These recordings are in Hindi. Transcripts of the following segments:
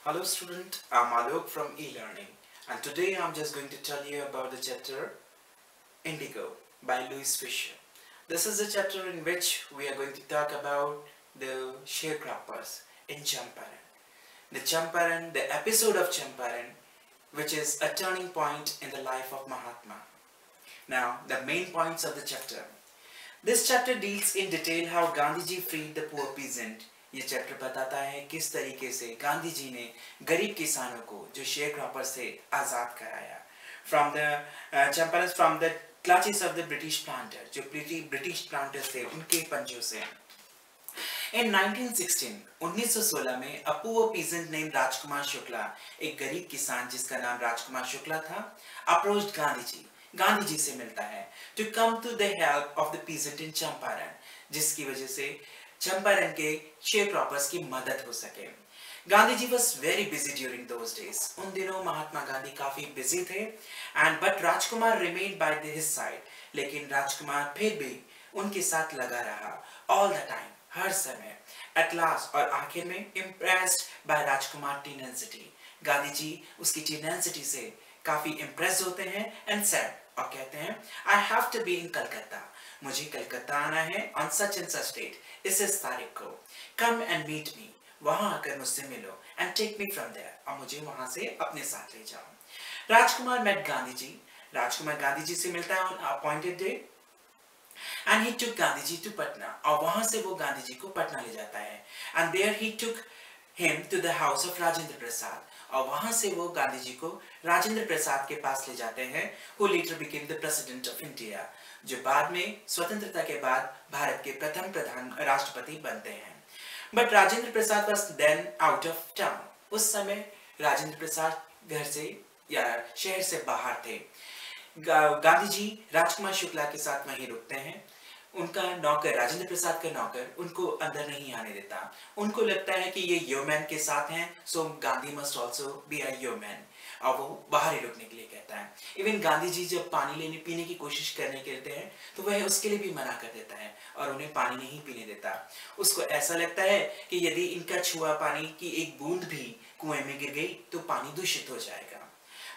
Hello student, I'm Alok from eLearning and today I'm just going to tell you about the chapter Indigo by Louis Fisher. This is the chapter in which we are going to talk about the sharecroppers in Champaran. The Champaran, the episode of Champaran, which is a turning point in the life of Mahatma. Now, the main points of the chapter. This chapter deals in detail how Gandhi ji freed the poor peasant. ये चैप्टर बताता है किस तरीके से गांधी जी ने गरीब किसानों को जो शेयर क्रॉपर से आज़ाद कराया from the Champaran from the clutches of the British planter जो ब्रिटिश प्लांटर्स थे उनके पंजों से In 1916 में a poor peasant named Rajkumar Shukla एक गरीब किसान जिसका नाम राजकुमार शुक्ला था approached गांधी जी से मिलता है to come to the help of the peasant in Champaran जिसकी वजह से चंपारण के शेयर क्रॉपर्स की मदद हो सके Gandhi ji was very busy during those days उन दिनों महात्मा गांधी काफी बिजी थे and but Rajkumar remained by his side लेकिन राजकुमार फिर भी उनके साथ लगा रहा all the time हर समय at last और आखिर में impressed by Rajkumar tenacity Gandhi ji उसकी tenacity से काफी impressed होते हैं and said और कहते हैं I have to be in Calcutta मुझे कलकत्ता आना है on such and such date इस तारीख को come and meet me वहां आकर मुझसे मिलो and take me from there और मुझे वहां से अपने साथ ले जाओ राजकुमार met गांधी जी राजकुमार गांधी जी से मिलता है on appointed day and he took Gandhi ji to Patna और वहां से वो गांधी जी को पटना ले जाता है and there he took him to the house of Rajendra Prasad और वहां से वो गांधी जी को राजेंद्र प्रसाद के पास ले जाते हैं who later became the president of India जो बाद में स्वतंत्रता के बाद भारत के प्रथम प्रधान राष्ट्रपति बनते हैं but Rajendra Prasad was then out of town उस समय राजेंद्र प्रसाद घर से या शहर से बाहर थे गांधी जी राजकुमार शुक्ला के साथ वहीं रुकते हैं उनका नौकर राजेंद्र प्रसाद का नौकर उनको अंदर नहीं आने देता उनको लगता है कि ये योमैन के साथ हैं so Gandhi must also be a yeoman और वो बाहर ही रुकने के लिए कहता है इवन गांधी जी जब पानी लेने पीने की कोशिश करने कहते हैं तो वह उसके लिए भी मना कर देता है और उन्हें पानी नहीं पीने देता उसको ऐसा लगता है कि यदि इनका छुआ पानी की एक बूंद भी कुएं में गिर गई तो पानी दूषित हो जाएगा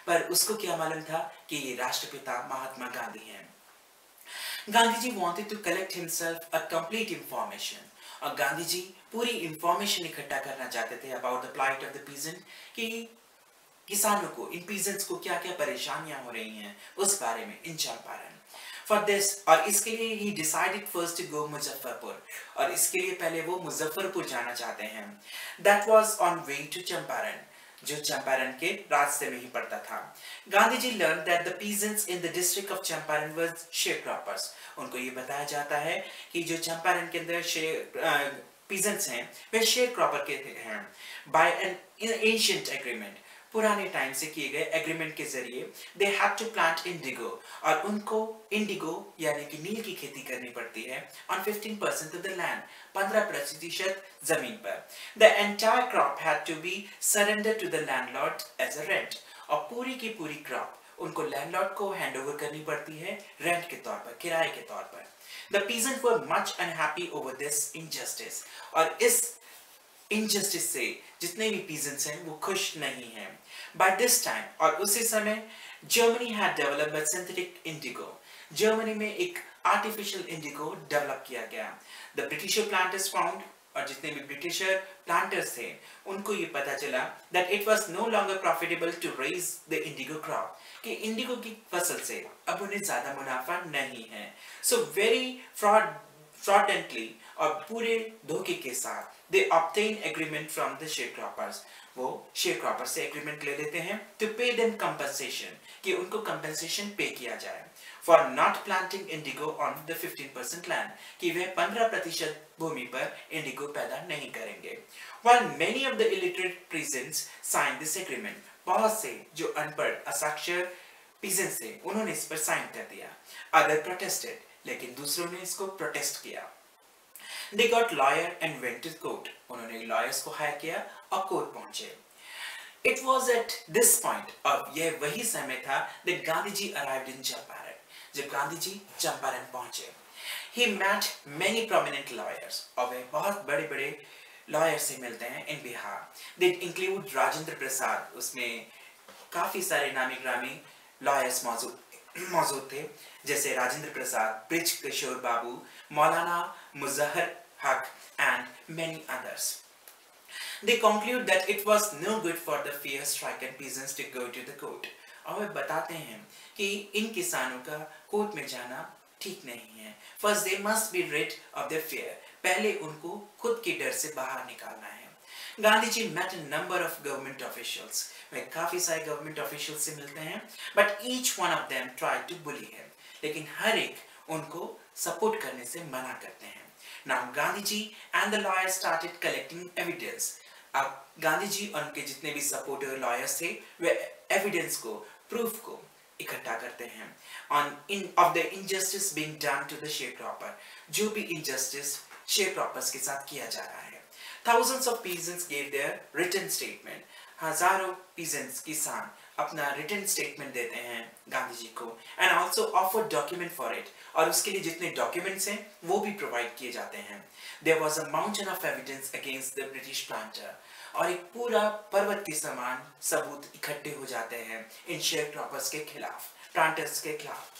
पर उसको क्या मालूम था कि ये राष्ट्रपिता महात्मा गांधी हैं Gandhi ji wanted to collect himself a complete information और गांधी जी पूरी इंफॉर्मेशन इकट्ठा करना चाहते थे about the plight of the peasant कि किसानों को इन peasants को क्या-क्या परेशानियां हो रही हैं उस बारे में इन चंपारण for this और इसके लिए he decided first to go Muzaffarpur और इसके लिए पहले वो मुजफ्फरपुर जाना चाहते हैं that was on way to Champaran जो चंपारण के रास्ते में ही पड़ता था Gandhi ji learned that the peasants in the district of Champaran were sharecroppers उनको ये बताया जाता है कि जो चंपारण के अंदर peasants हैं वे sharecropper के हैं by an ancient agreement पुराने टाइम से किए गए एग्रीमेंट के जरिए they had to plant indigo और उनको इंडिगो यानी कि नील की खेती करनी पड़ती है on 15% of the land 15% जमीन पर the entire crop had to be surrendered to the landlord as a rent और पूरी की पूरी क्रॉप उनको लैंडलॉर्ड को हैंडओवर करनी पड़ती है रेंट के तौर पर किराए के तौर पर the peasants were much unhappy over this injustice और इस injustice से जितने भी peasants हैं वो खुश नहीं हैं by this time और उसी समय Germany had developed a synthetic indigo Germany में एक artificial indigo डेवलप किया गया the Britisher planters found और जितने भी ब्रिटिशर प्लांटर्स थे उनको ये पता चला that it was no longer profitable to raise the indigo crop कि इंडिगो की फसल से अब उन्हें ज्यादा मुनाफा नहीं है so very fraudulently और पूरे धोखे के साथ they obtain agreement from the sharecroppers वो sharecroppers से agreement ले लेते हैं to pay them compensation कि उनको compensation पे किया जाए for not planting indigo on the 15% land कि वे 15% भूमि पर इंडिगो पैदा नहीं करेंगे while many of the illiterate peasants signed this agreement बहुत से जो अनपढ़ असाक्षर peasants थे उन्होंने इस पर साइन कर दिया other protested लेकिन दूसरों ने इसको प्रोटेस्ट किया They got lawyer and went to court. उन्होंने lawyers को हायर किया और कोर्ट पहुंचे. It was at this point और यह वही समय था that Gandhi ji arrived in Champaran. जब गांधी जी चंपारण पहुंचे, he met many prominent lawyers और वे बहुत बड़े-बड़े लॉयर से मिलते हैं इन बिहार. They include Rajendra Prasad. उसमें काफी सारे नामी ग्रामी लॉयर्स मौजूद थे, जैसे राजेंद्र प्रसाद, ब्रिज किशोर बाबू, मौलाना मुजहर हक and many others. They conclude that it was no good for the fear-stricken peasants to go to the court. और वे बताते हैं कि इन किसानों का कोर्ट में जाना ठीक नहीं है. First they must be rid of their fear. पहले उनको खुद के डर से बाहर निकालना है. Gandhi ji met a number of government officials. वे काफी सारे government officials से मिलते हैं, but each one of them tried to bully him. लेकिन हर एक उनको सपोर्ट करने से मना करते हैं. Now Gandhiji and the lawyers started collecting evidence. अब गांधी जी और उनके जितने भी सपोर्टर लॉयर्स थे वे एविडेंस को, प्रूफ को इकट्ठा करते हैं of the injustice being done to the sharecropper. जो भी injustice sharecroppers के साथ किया जा रहा है. Thousands of peasants gave their written statement. हजारों peasants किसान अपना written statement देते हैं गांधी जी को and also offered document for it. और उसके लिए जितने documents हैं वो भी provide किए जाते हैं. There was a mountain of evidence against the British planter. और एक पूरा पर्वत के समान सबूत इकट्ठे हो जाते हैं इन sharecroppers के खिलाफ, planters के खिलाफ.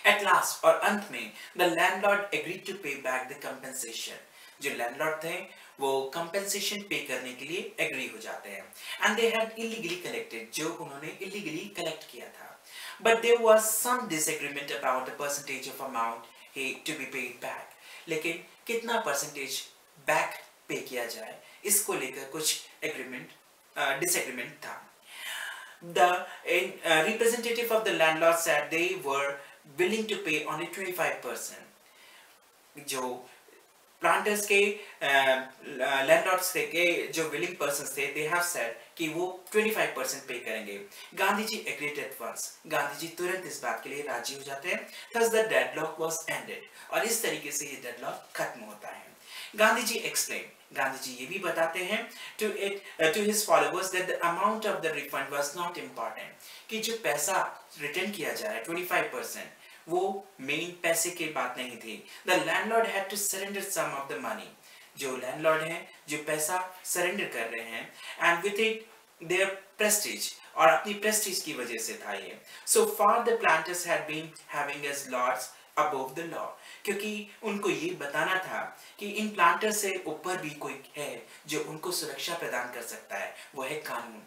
At last और अंत में the landlord agreed to pay back the compensation. जो landlord थे वो compensation pay करने के लिए agree हो जाते हैं. And they had illegally collected, जो उन्होंने illegally collect किया था. But there was some disagreement about the percentage of amount to be paid back. लेकिन कितना percentage back pay किया जाए इसको लेकर कुछ disagreement था. The representative of the landlord said they were willing to pay only 25%. जो planters के landlords थे के जो willing persons थे, they have said कि वो 25% पे करेंगे. Gandhi ji agreed at once. Gandhi ji तुरंत इस बात के लिए राजी हो जाते हैं. Thus the deadlock was ended. और इस तरीके से ये deadlock खत्म होता है. गांधी जी explained. गांधी जी ये भी बताते हैं to his followers that the amount of the refund was not important. कि जो पैसा return किया जा रहा है 25%, वो मेन पैसे की बात नहीं थी. The landlord had to surrender some of the money. जो landlord हैं जो पैसा surrender कर रहे हैं and with it their prestige और अपनी prestige की वजह से था ये. So far the planters had been having as lords above the law. क्योंकि उनको ये बताना था कि इन प्लांटर से ऊपर भी कोई है जो उनको सुरक्षा प्रदान कर सकता है, वो है कानून.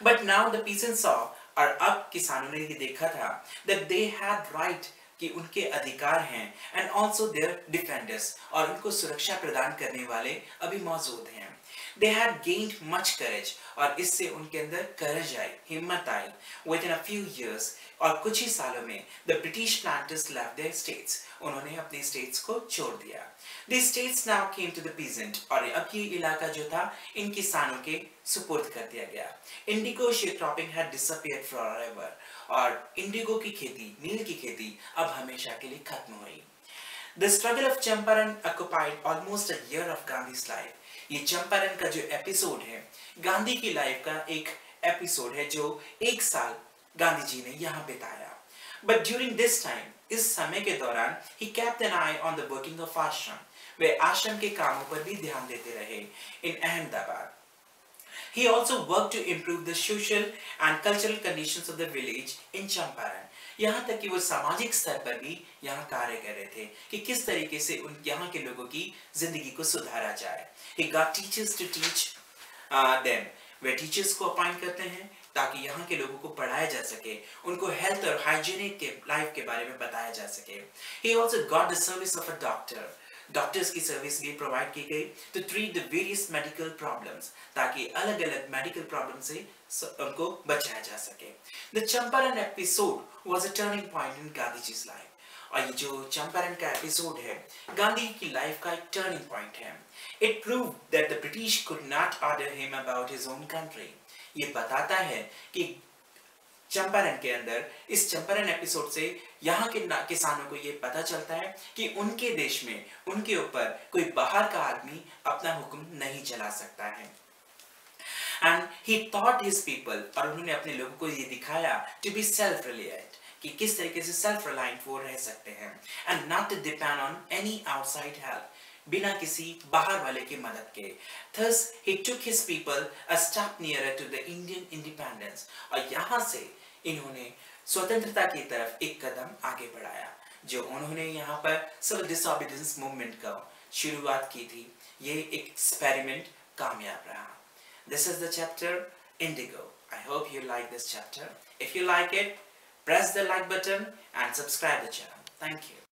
But now the peasants saw, और अब किसानों ने ये देखा था that they had right, कि उनके अधिकार हैं and also their defenders, और उनको सुरक्षा प्रदान करने वाले अभी मौजूद हैं. They had gained much courage, और इससे उनके अंदर courage आई, हिम्मत आई. Within a few years, और कुछ ही सालों में the British planters left their states. उन्होंने अपने states को छोड़ दिया. These states now came to the peasant, और अब ये इलाका जो था इन किसानों के सुपुर्द कर दिया गया. Indigo sharecropping had disappeared forever, और इंडिगो की खेती, नील की खेती अब हमेशा के लिए खत्म हुई. The struggle of Champaran occupied almost a year of Gandhi's life. ये चंपारण का जो एपिसोड है गांधी की लाइफ का एक एपिसोड है जो एक साल गांधी जी ने यहाँ बिताया. But during this time, इस समय के दौरान he kept an eye on the working of ashram. वे आश्रम के कामों पर भी ध्यान देते रहे in Ahmedabad. He also worked to improve the social and cultural conditions of the village in Champaran. यहाँ तक कि वो सामाजिक स्तर पर भी यहाँ कार्य कर रहे थे कि किस तरीके से उन यहाँ के लोगों की जिंदगी को सुधारा जाए. He got teachers to teach them. Way teachers को अपॉइंट करते हैं ताकि यहाँ के लोगों को पढ़ाया जा सके, उनको हेल्थ और हाइजीनिक के लाइफ के बारे में बताया जा सके. He also got the service of a doctor. Doctors की सर्विस भी प्रोवाइड की गई to treat the various medical problems, ताकि अलग-अलग मेडिकल प्रॉब्लम से उनको बचाया जा सके. The Champaran episode was a turning point in Gandhiji's life. और ये जो चंपारण का एपिसोड है गांधी की लाइफ का एक टर्निंग पॉइंट है. It proved that the British could not order him about his own country. ये बताता है कि चंपारण के अंदर इस चंपारण एपिसोड से यहाँ के किसानों को ये पता चलता है कि उनके देश में उनके ऊपर कोई बाहर का आदमी अपना हुक्म नहीं चला सकता है. And he taught his people, और उन्होंने अपने लोगों को ये दिखाया to be self-reliant, कि किस तरीके से self-reliant वो रह सकते हैं and not to depend on any outside help, बिना किसी बाहर वाले की मदद के। Thus he took his people a step nearer to the Indian independence। और यहाँ से इन्होंने स्वतंत्रता की तरफ एक कदम आगे बढ़ाया। जो उन्होंने यहाँ पर सिविल डिसोबीडियंस मूवमेंट का शुरुआत की थी, ये एक एक्सपेरिमेंट कामयाब रहा। This is the chapter Indigo. I hope you like this chapter. If you like it, press the like button and subscribe the channel. Thank you.